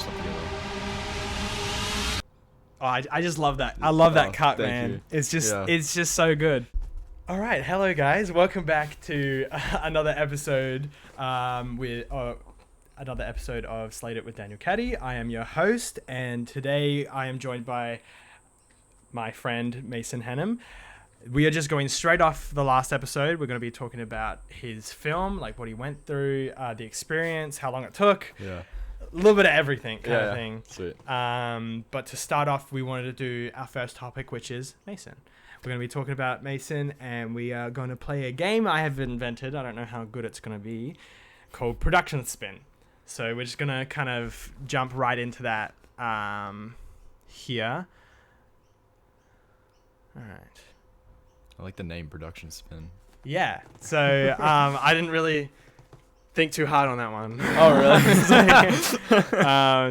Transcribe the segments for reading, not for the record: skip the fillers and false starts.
stuff together. Oh, I just love that. I love that cut, thank man. you. It's just Yeah. it's just so good. All right, hello guys. Welcome back to another episode another episode of Slate It with Daniel Caddy. I am your host, and today I am joined by my friend Mason Hannam. We are just going straight off the last episode. We're going to be talking about his film, like what he went through, the experience, how long it took. Yeah. A little bit of everything kind of thing. Sweet. But to start off, we wanted to do our first topic, which is Mason. We're going to be talking about Mason, and we are going to play a game I have invented. I don't know how good it's going to be, called Production Spin. So we're just going to kind of jump right into that here. All right. I like the name Production Spin. Yeah. So I didn't really think too hard on that one. Oh, really?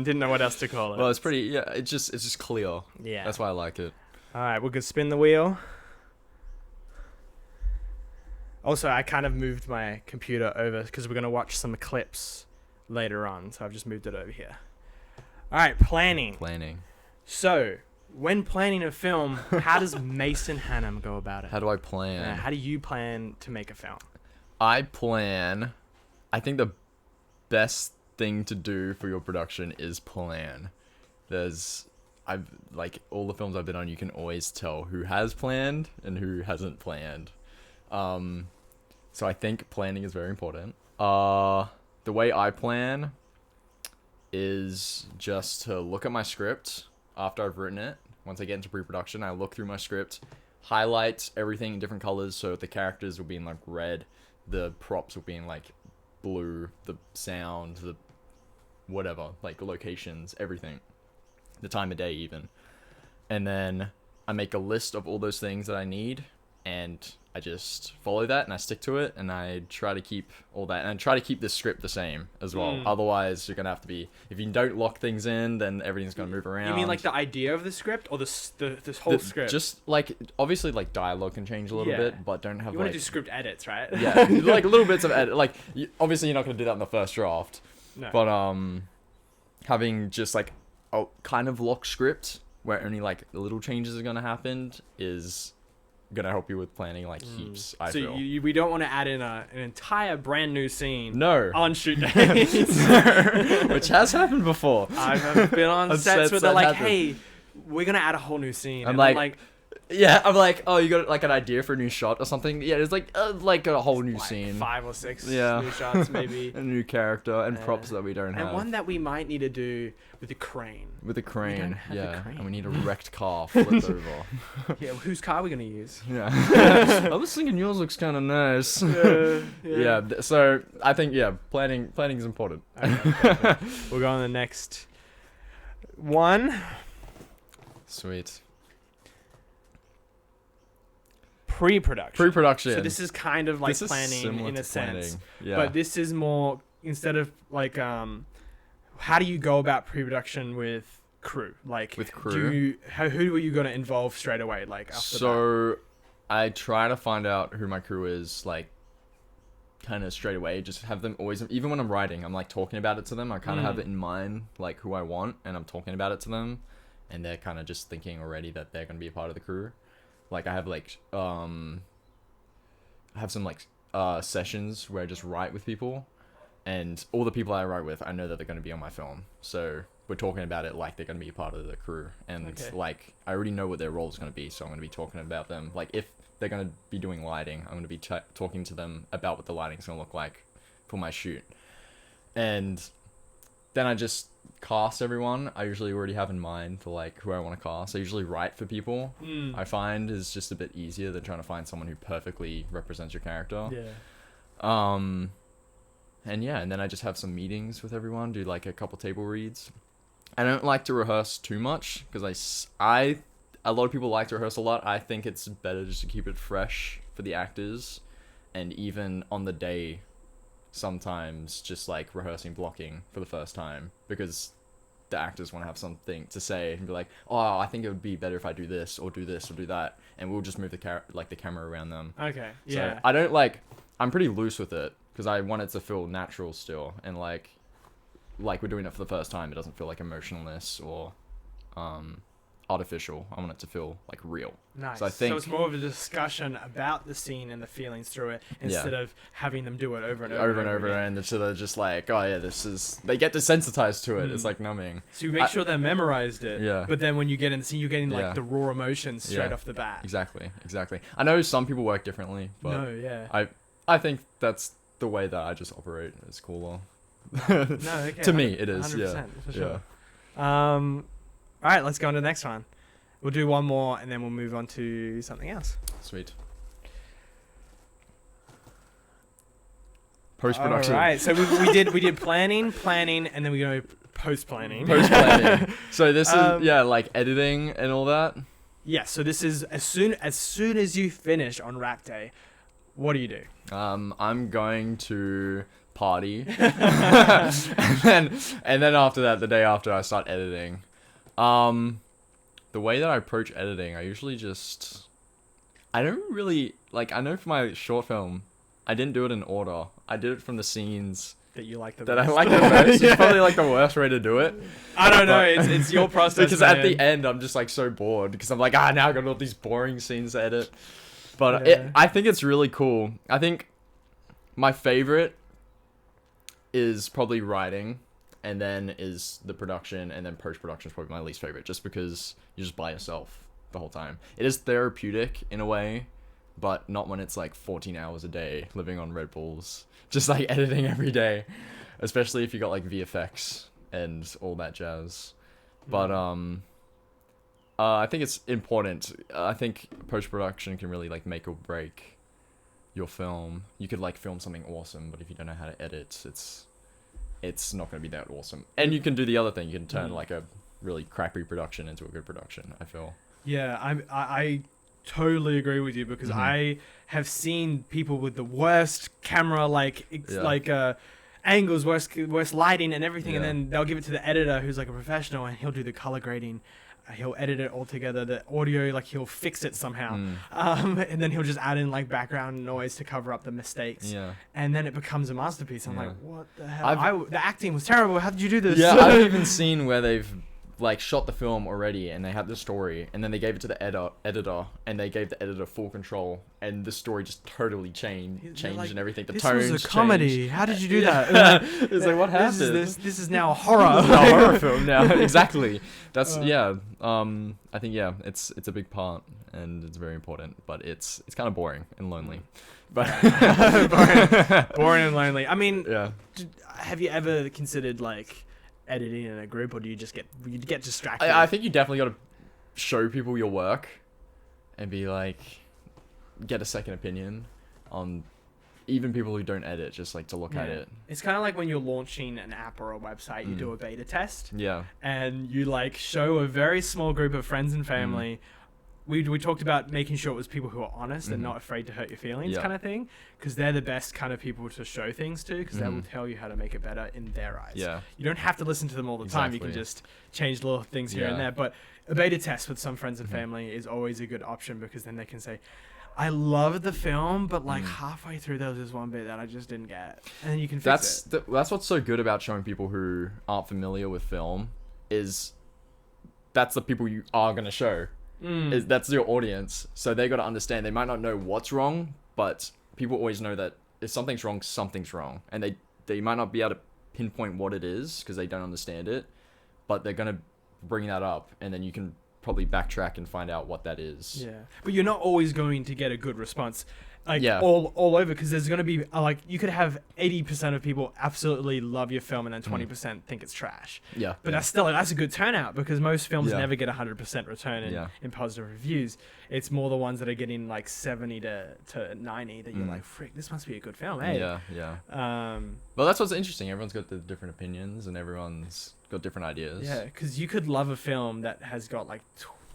Didn't know what else to call it. Well, it's pretty. Yeah, it's just clear. Yeah. That's why I like it. All right, we're going to spin the wheel. Also, I kind of moved my computer over because we're going to watch some clips later on. So I've just moved it over here. All right, planning. So, when planning a film, how does Mason Hannam go about it? How do I plan? How do you plan to make a film? I think the best thing to do for your production is plan. All the films I've been on, you can always tell who has planned and who hasn't planned. So I think planning is very important. The way I plan is just to look at my script after I've written it. Once I get into pre-production, I look through my script, highlight everything in different colors, so the characters will be in like red, the props will be in like blue, the sound, the whatever, like the locations, everything, the time of day even. And then I make a list of all those things that I need, and I just follow that and I stick to it, and I try to keep all that, and I try to keep the script the same as well. Otherwise, you're gonna have to be, if you don't lock things in, then everything's gonna move around. You mean like the idea of the script or this whole script? Just like, obviously like dialogue can change a little bit, but don't have you want to do script edits, right? Yeah, like little bits of edit. Like obviously you're not gonna do that in the first draft, No. but having just like a kind of locked script where only like little changes are gonna happen is gonna help you with planning like heaps. I feel. So we don't want to add in an entire brand new scene. No. On shoot days. Which has happened before. I've been on sets where they're like, "Hey, we're gonna add a whole new scene." I'm like, yeah, I'm like, oh, you got like an idea for a new shot or something? Yeah, it's like a whole new scene. 5 or 6 Yeah. new shots, maybe. A new character and props that we don't have. And one that we might need to do with the crane. With the crane, don't have the crane. And we need a wrecked car flipped over. Yeah, whose car are we gonna use? Yeah. I was thinking yours looks kind of nice. Yeah. So I think planning is important. Okay. We'll go on the next one. Sweet. Pre-production. So this is kind of like planning in a sense. Yeah. But this is more, instead of like how do you go about pre-production with crew? Like with crew, who are you gonna involve straight away? Like after that? I try to find out who my crew is, like kind of straight away. Just have them always, even when I'm writing, I'm like talking about it to them. I kind of have it in mind, like who I want, and I'm talking about it to them, and they're kind of just thinking already that they're gonna be a part of the crew. Like I have like I have some like sessions where I just write with people, and all the people I write with, I know that they're going to be on my film, so we're talking about it like they're going to be a part of the crew, and like I already know what their role is going to be, so I'm going to be talking about them. Like if they're going to be doing lighting, I'm going to be talking to them about what the lighting's going to look like for my shoot, and then I just cast everyone. I usually already have in mind for like who I want to cast. I usually write for people. I find is just a bit easier than trying to find someone who perfectly represents your character. And then I just have some meetings with everyone, do like a couple table reads. I don't like to rehearse too much because a lot of people like to rehearse a lot. I think it's better just to keep it fresh for the actors, and even on the day sometimes just like rehearsing blocking for the first time, because the actors want to have something to say and be like, oh, I think it would be better if I do this or do that, and we'll just move the camera around them. Okay. So I don't I'm pretty loose with it because I want it to feel natural still, and like like we're doing it for the first time, it doesn't feel like emotionless or artificial. I want it to feel like real. Nice. So I think it's more of a discussion about the scene and the feelings through it instead of having them do it over and over again. And so they're just like, oh yeah, they get desensitized to it. It's like numbing. So you make sure they memorized it. Yeah. But then when you get in the scene, you're getting like the raw emotions straight off the bat. Exactly. I know some people work differently, but I think that's the way that I just operate. It's cooler. To me, it is. 100%, for sure. All right, let's go on to the next one. We'll do one more, and then we'll move on to something else. Sweet. Post-production. All right, so we did planning, and then we go post-planning. Post-planning. So this is like editing and all that. Yeah. So this is as soon as you finish on wrap day, what do you do? I'm going to party, and then after that, the day after, I start editing. The way that I approach editing, I usually I don't really, like, I know for my short film, I didn't do it in order. I did it from the scenes that you like the that best. I like the most. It's probably like the worst way to do it. I don't know. It's your process. Because at the end, I'm just like so bored because I'm like, now I got all these boring scenes to edit. But I think it's really cool. I think my favorite is probably writing. And then is the production, and then post-production is probably my least favorite, just because you're just by yourself the whole time. It is therapeutic in a way, but not when it's like 14 hours a day living on Red Bulls, just like editing every day, especially if you got like VFX and all that jazz. But I think it's important. I think post-production can really like make or break your film. You could like film something awesome, but if you don't know how to edit, it's not going to be that awesome. And you can do the other thing. You can turn like a really crappy production into a good production, I feel. Yeah, I totally agree with you because I have seen people with the worst camera, angles, worst lighting and everything. And then they'll give it to the editor who's like a professional and he'll do the color grading. He'll edit it all together. The audio, like he'll fix it somehow. And then he'll just add in like background noise to cover up the mistakes. Yeah. And then it becomes a masterpiece. I'm like, what the hell? The acting was terrible. How did you do this? Yeah, I've even seen where they've like shot the film already and they had the story and then they gave it to the editor and they gave the editor full control and the story just totally changed like, and everything. The tones This was a comedy. changed. How did you do that? It's like, what happened? This is now a horror. This is a horror film now. Exactly. That's I think it's a big part and it's very important, but it's kind of boring and lonely. But boring and lonely. I mean, have you ever considered like editing in a group, or do you just get distracted? I think you definitely got to show people your work and be like, get a second opinion on even people who don't edit, just like to look at it. It's kind of like when you're launching an app or a website, you do a beta test. Yeah. And you like show a very small group of friends and family. We talked about making sure it was people who are honest and not afraid to hurt your feelings kind of thing, because they're the best kind of people to show things to, because they will tell you how to make it better in their eyes. Yeah. You don't have to listen to them all the time. You can just change little things here and there. But a beta test with some friends and family is always a good option, because then they can say, I love the film, but like halfway through there was this one bit that I just didn't get. And then you can fix it. That's what's so good about showing people who aren't familiar with film, is that's the people you are going to show. That's your audience, so they got to understand. They might not know what's wrong, but people always know that if something's wrong, and they might not be able to pinpoint what it is because they don't understand it, but they're gonna bring that up, and then you can probably backtrack and find out what that is. Yeah, but you're not always going to get a good response. All over, because there's going to be you could have 80% of people absolutely love your film and then 20% think it's trash. Yeah. But that's a good turnout, because most films never get 100% return in positive reviews. It's more the ones that are getting like 70 to 90 that you're like, frick, this must be a good film. Hey. Yeah. Well, that's what's interesting. Everyone's got the different opinions and everyone's got different ideas. Yeah, because you could love a film that has got like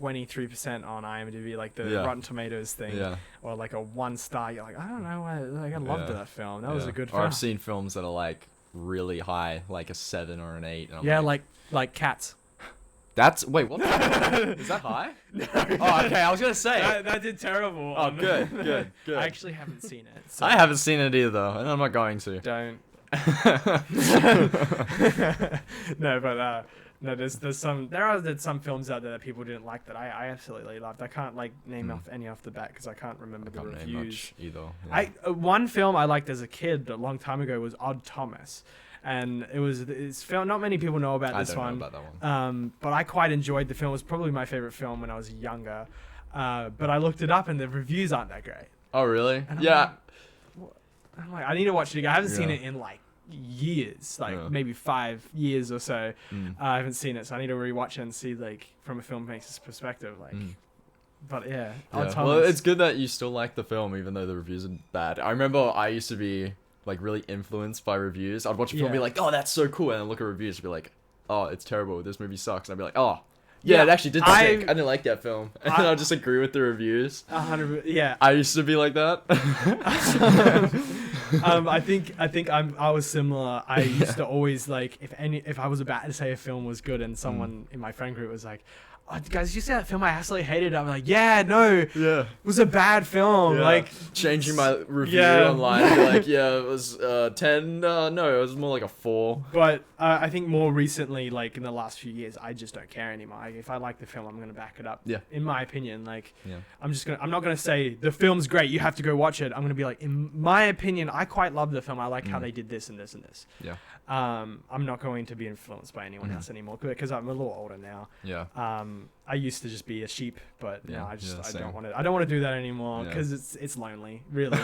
23% on IMDb, like the Rotten Tomatoes thing, or like a 1 star. You're like, I don't know, I loved that film. That was a good film. Or I've seen films that are like really high, like a 7 or an 8. And I'm like Cats. Wait, what? Is that high? No. Oh, okay. I was gonna say that did terrible. Oh, good. I actually haven't seen it. So. I haven't seen it either, and I'm not going to. Don't. No, but no, there's some films out there that people didn't like that I absolutely loved. I can't like name off any off the bat because I can't remember the Can't name reviews. much either. Yeah. One film I liked as a kid a long time ago was Odd Thomas, and it's film. Not many people know about I this don't one. know about that one. But I quite enjoyed the film. It was probably my favorite film when I was younger. But I looked it up and the reviews aren't that great. Oh really? And Yeah. I'm like, I need to watch it again. I haven't seen Yeah. it in like years, like Yeah. maybe 5 years or so. Mm. I haven't seen it, so I need to rewatch it and see like from a filmmaker's perspective. Like, but yeah, Odd Yeah. Thomas. Well, it's good that you still like the film even though the reviews are bad. I remember I used to be like really influenced by reviews. I'd watch a film and be Yeah. like, oh, that's so cool, and then look at reviews and be like, oh, it's terrible. This movie sucks. And I'd be like, oh, yeah, it actually did sick. I didn't like that film, and then I'll just agree with the reviews. 100. Yeah. I used to be like that. I think I was similar. I used to always like if I was about to say a film was good and someone in my friend group was like, "Oh, guys, did you see that film? I absolutely hated it." I'm like, "Yeah, no, Yeah. it was a bad film." Yeah. Like Changing my review Yeah. online, and be like, yeah, it was 10. No, it was more like a 4. But I think more recently, like in the last few years, I just don't care anymore. Like, if I like the film, I'm gonna back it up. Yeah. In my opinion, like Yeah. I'm not gonna say the film's great. You have to go watch it. I'm gonna be like, in my opinion, I quite love the film. I like how they did this and this and this. Yeah. I'm not going to be influenced by anyone else anymore because I'm a little older now. Yeah. I used to just be a sheep, but Yeah, now I yeah, don't same. want to. I don't want to do that anymore Yeah. because it's lonely. Really,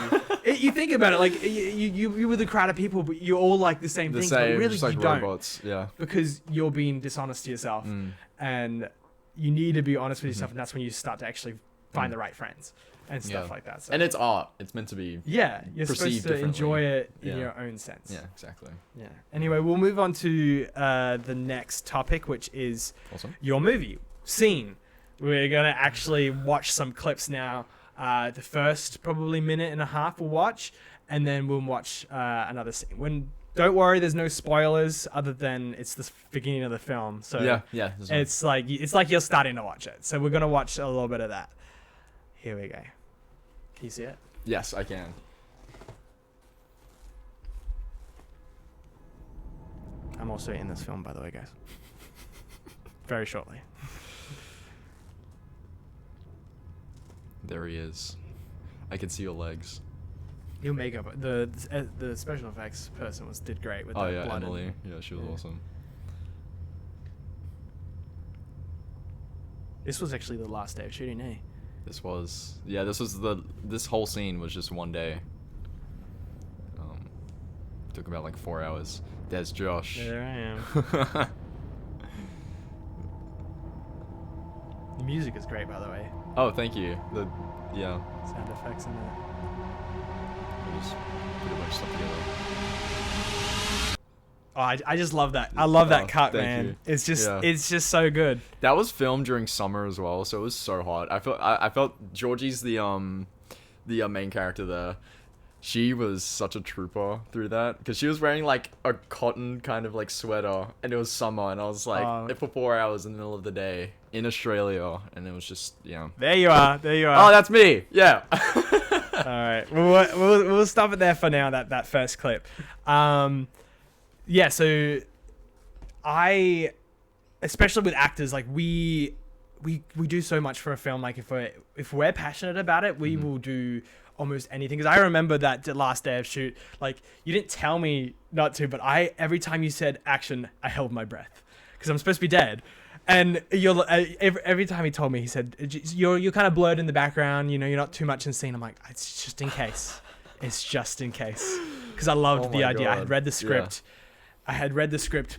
you think about it, like you were the crowd of people, but you're all like the same The things. same, but really, just like you don't robots. Yeah. because you're being dishonest to yourself, and you need to be honest with yourself, and that's when you start to actually find the right friends and stuff like that. So. And it's art. It's meant to be. Yeah, you're perceived supposed to enjoy it in Yeah. your own sense. Yeah, exactly. Yeah. Anyway, we'll move on to the next topic, which is Awesome. your movie scene. We're gonna actually watch some clips now. The first probably minute and a half we'll watch, and then we'll watch another scene. Don't worry, there's no spoilers other than it's the beginning of the film. So Yeah. it's like you're starting to watch it. So we're gonna watch a little bit of that. Here we go. Can you see it? Yes, I can. I'm also in this film, by the way, guys. Very shortly. There he is. I can see your legs. Your makeup, the special effects person did great with Oh that yeah, blood. Emily. Yeah, she was awesome. This was actually the last day of shooting, eh? This whole scene was just one day. Took about like 4 hours. There's Josh. There I am. The music is great, by the way. Oh, thank you. Yeah. Sound effects in there. We just put a bunch of stuff together. Oh, I just love that. I love that Oh, cut, thank man. you. It's just Yeah. it's just so good. That was filmed during summer as well, so it was so hot. I felt Georgie's the main character there. She was such a trooper through that because she was wearing like a cotton kind of like sweater, and it was summer, and I was like for 4 hours in the middle of the day in Australia, and it was just There you are. Oh, that's me. Yeah. All right, we'll stop it there for now. That first clip. Yeah. So especially with actors, like we do so much for a film. Like if we're passionate about it, we will do almost anything. Because I remember that last day of shoot, like you didn't tell me not to, but every time you said action, I held my breath because I'm supposed to be dead. And every time he told me, he said, you're kind of blurred in the background, you're not too much in scene. I'm like, it's just in case. It's just in case. Because I loved the idea. God. I had read the script. I had read the script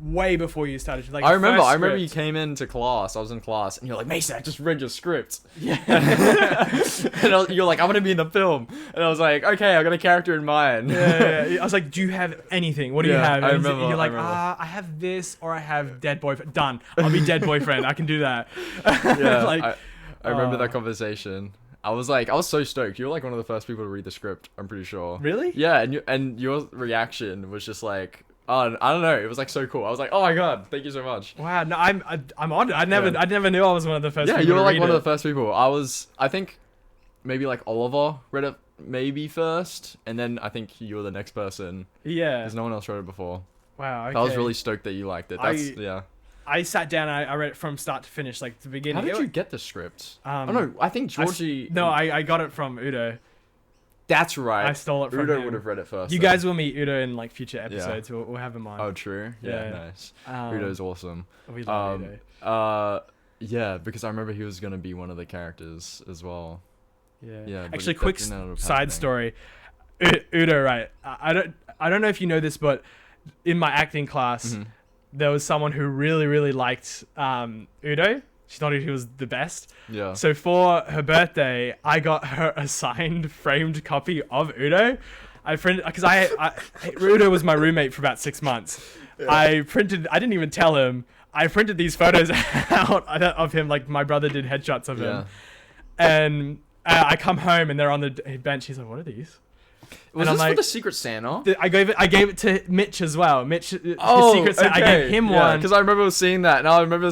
way before you started. Like, I remember you came into class. I was in class, and you're like, Mason, I just read your script. Yeah. And you're like, I'm gonna be in the film, and I was like, okay, I got a character in mind. Yeah. I was like, do you have anything? What do you have? I And remember, you're like, I remember. I have this, or I have dead boyfriend. Done. I'll be dead boyfriend. I can do that. Yeah, Like, I remember that conversation. I was so stoked. You were like one of the first people to read the script, I'm pretty sure. Really? Yeah, and your reaction was just like, oh, I don't know. It was like so cool. I was like, oh my god, thank you so much. Wow. No, I'm honored. I never knew I was one of the first. Yeah, people you were to like read one it. of the first people. I think maybe like Oliver read it maybe first, and then I think you were the next person. Yeah. Because no one else wrote it before. Wow. Okay. I was really stoked that you liked it. Yeah. I sat down and I read it from start to finish, like the beginning. How did you get the script? Um, oh no, I think Georgie. I got it from Udo. That's right. I stole it from Udo him. would have read it first. You then. guys will meet Udo in like future episodes. Yeah. We'll have him on. Oh, true. Yeah, Yeah. nice. Udo's awesome. We love Udo. Yeah, because I remember he was gonna be one of the characters as well. Yeah. Yeah. but Actually, that quick didn't end up side happening. story. Udo, right? I don't know if you know this, but in my acting class, Mhm. there was someone who really, really liked Udo. She thought he was the best. Yeah. So for her birthday, I got her a signed, framed copy of Udo. Because Udo was my roommate for about 6 months. Yeah. I didn't even tell him. I printed these photos out of him, like my brother did headshots of him. And I come home and they're on the bench. He's like, "What are these?" Was and this I'm for like, the Secret Santa? I gave it to Mitch as well. Mitch, his Oh, Secret Santa. I gave him one. Because I remember seeing that, and I remember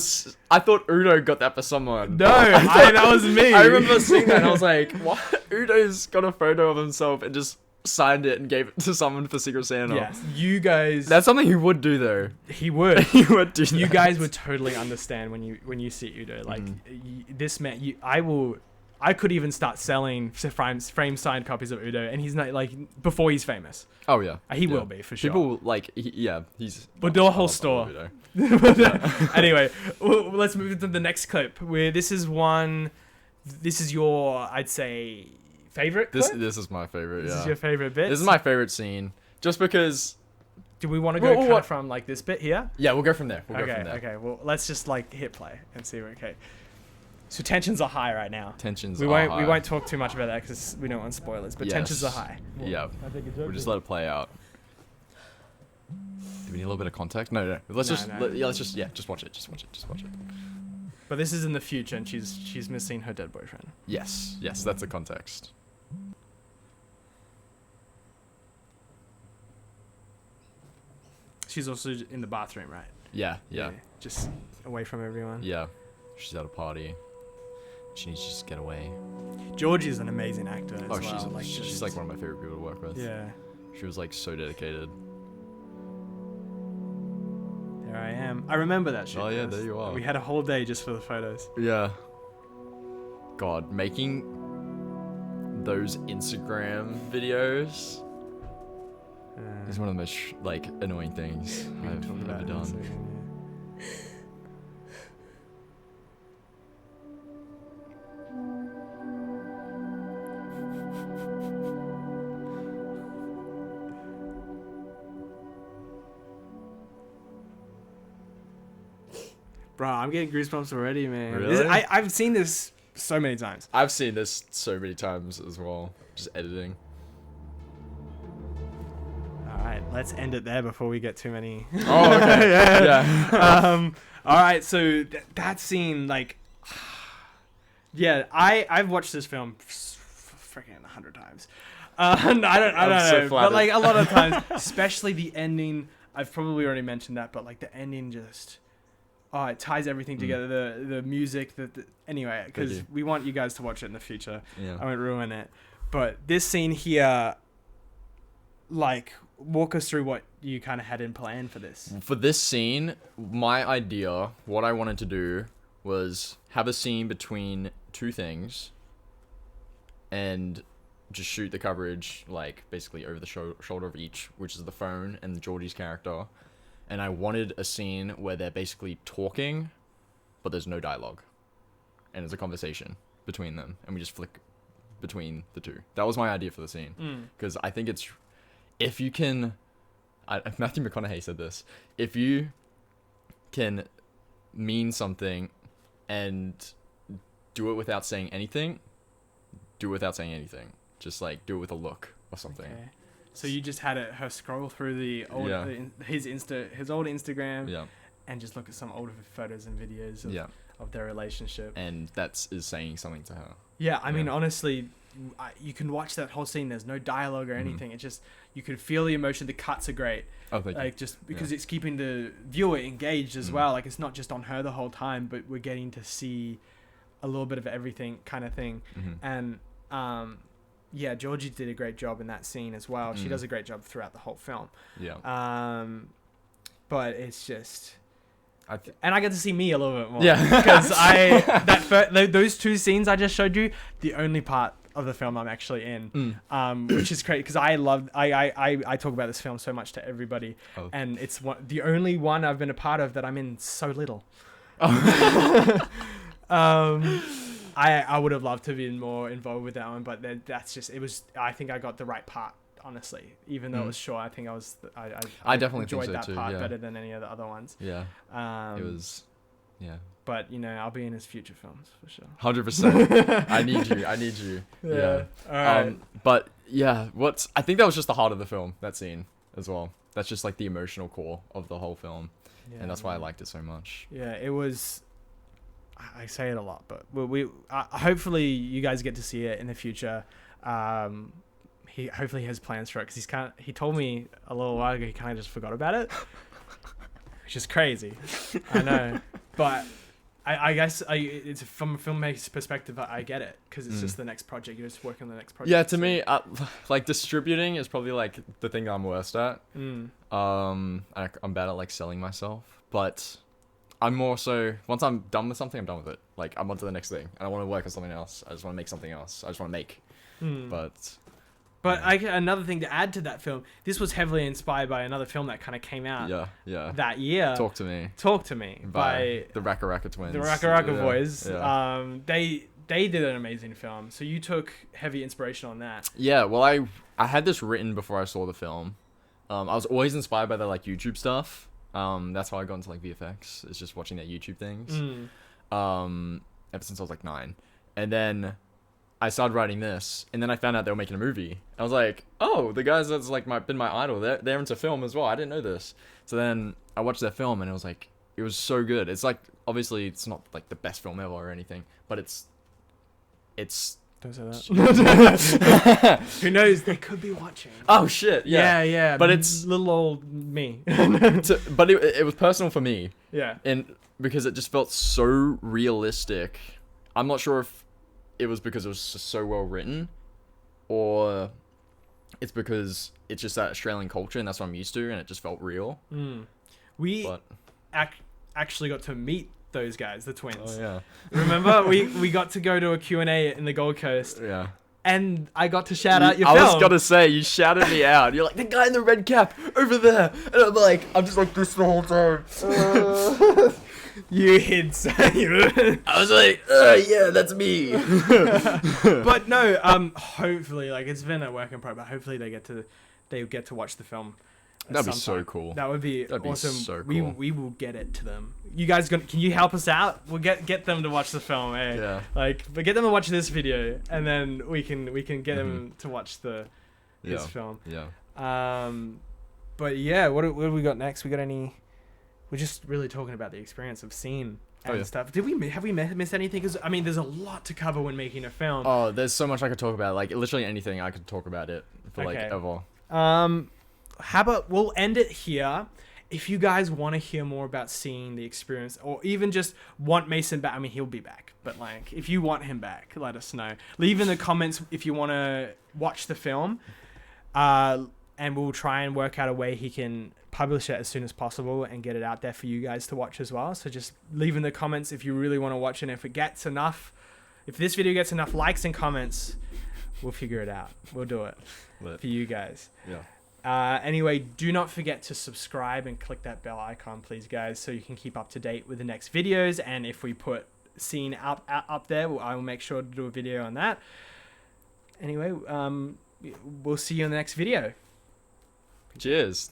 I thought Udo got that for someone. No, that was me. I remember seeing that, and I was like, "What? Udo's got a photo of himself and just signed it and gave it to someone for Secret Santa." Yes, you guys. That's something he would do, though. He would. He would do. You that. guys would totally understand when you see Udo. Like this man, I could even start selling frame signed copies of Udo, and he's not like before he's famous. Oh yeah, He will be for sure. People he's. We'll do a whole I love store. Udo. Anyway, let's move to the next clip. Where this is your, I'd say, favorite clip? This is my favorite. This yeah. is your favorite bit. This is my favorite scene, just because. Do we want to go kind of from like this bit here? Yeah, we'll go from there. We'll go from there. Okay. Well, let's just like hit play and see. Okay. So tensions are high right now. Tensions We are high. won't talk too much about that because we don't want spoilers. But tensions are high. Yeah. We'll just let it play out. Do we need a little bit of context? No. Let's just watch it. Just watch it. But this is in the future, and she's missing her dead boyfriend. Yes, that's the context. She's also in the bathroom, right? Yeah. Just away from everyone. Yeah. She's at a party. She needs to just get away. Georgie's an amazing actor as well. She's like one of my favorite people to work with. Yeah. She was like so dedicated. There I am. I remember that shit. Oh yeah, there you are. We had a whole day just for the photos. Yeah. God, making those Instagram videos is one of the most annoying things I've ever done. Bro, I'm getting goosebumps already, man. Really? I've seen this so many times. I've seen this so many times as well. Just editing. All right, let's end it there before we get too many. Oh, okay. Yeah. All right, so that scene, yeah, I've watched this film freaking 100 times. I don't know, but a lot of times, especially the ending. I've probably already mentioned that, but the ending just. Oh, it ties everything together. The music, anyway, because we want you guys to watch it in the future. Yeah. I won't ruin it. But this scene here, walk us through what you kind of had in plan for this. For this scene, my idea, what I wanted to do was have a scene between two things and just shoot the coverage, basically over the shoulder of each, which is the phone and Georgie's character. And I wanted a scene where they're basically talking, but there's no dialogue. And it's a conversation between them. And we just flick between the two. That was my idea for the scene. Because I think it's... If you can... Matthew McConaughey said this. If you can mean something and do it without saying anything, do it without saying anything. Just, do it with a look or something. Okay. So you just had her scroll through the old his old Instagram, and just look at some old photos and videos of their relationship. And that is saying something to her. Yeah, I mean, honestly, you can watch that whole scene. There's no dialogue or anything. It's just you can feel the emotion. The cuts are great. Oh, thank you. Just because it's keeping the viewer engaged as well. It's not just on her the whole time, but we're getting to see a little bit of everything kind of thing. And yeah, Georgie did a great job in that scene as well. She does a great job throughout the whole film. Yeah. But it's just, I and I get to see me a little bit more. Yeah. Because those two scenes I just showed you, the only part of the film I'm actually in, which is great because I talk about this film so much to everybody, and it's the only one I've been a part of that I'm in so little. I would have loved to be more involved with that one, but that's just, it was, I think I got the right part, honestly, even though it was short. I think I definitely enjoyed think so that too, part yeah. better than any of the other ones. Yeah. It was, yeah. But, you know, I'll be in his future films for sure. 100%. I need you. Yeah. All right. But yeah, I think that was just the heart of the film, that scene as well. That's just like the emotional core of the whole film. Yeah, And that's why I liked it so much. Yeah, it was, I say it a lot, but we hopefully you guys get to see it in the future. He hopefully has plans for it because he told me a little while ago he kind of just forgot about it, which is crazy. I know, but I guess it's from a filmmaker's perspective. I get it because it's just the next project. You're just working on the next project. Yeah, to me, like distributing is probably like the thing I'm worst at. I'm bad at like selling myself, but I'm more so, once I'm done with something, I'm done with it. Like, I'm on to the next thing. I don't want to work on something else. I just want to make something else. I just want to make. But another thing to add to that film, this was heavily inspired by another film that kind of came out that year. Talk to Me. By the Raka Raka twins. The Raka Raka boys. Yeah. They did an amazing film. So you took heavy inspiration on that. Yeah, well, I had this written before I saw the film. I was always inspired by the like YouTube stuff. That's how I got into like VFX. It's just watching their YouTube things. Ever since I was like 9. And then I started writing this, and then I found out they were making a movie. I was like, oh, the guys that's like been my idol, they're into film as well. I didn't know this. So then I watched their film, and it was so good. It's like, obviously it's not like the best film ever or anything, but it's don't say that. Who knows? They could be watching. Oh shit! Yeah. But it's little old me. But it was personal for me. Yeah. And because it just felt so realistic. I'm not sure if it was because it was just so well written, or it's because it's just that Australian culture and that's what I'm used to, and it just felt real. We actually got to meet those guys, the twins. Oh yeah. Remember, we got to go to a Q&A in the Gold Coast. Yeah. And I got to shout out your film. I was gonna say, you shouted me out. You're like, the guy in the red cap over there, and I'm just like this the whole time. You hid. I was like, yeah, that's me. But no, hopefully, like, it's been a work in progress. But hopefully they get to watch the film. That'd be so cool. That would be awesome. Be so cool. We will get it to them. You guys can you help us out? We'll get them to watch the film. Yeah. But get them to watch this video, and then we can get them to watch his film. Yeah. But yeah, what do we got next? We're just really talking about the experience of seeing and stuff. Have we missed anything? Because I mean, there's a lot to cover when making a film. Oh, there's so much I could talk about. Like literally anything, I could talk about it for like ever. How about we'll end it here. If you guys want to hear more about seeing the experience, or even just want Mason back, I mean, he'll be back. But like, if you want him back, let us know. Leave in the comments if you want to watch the film. And we'll try and work out a way he can publish it as soon as possible and get it out there for you guys to watch as well. So just leave in the comments if you really want to watch it. And if this video gets enough likes and comments, we'll figure it out. We'll do it for you guys. Yeah. Anyway, do not forget to subscribe and click that bell icon, please, guys, so you can keep up to date with the next videos. And if we put scene up there, I will make sure to do a video on that. Anyway, we'll see you in the next video. Cheers.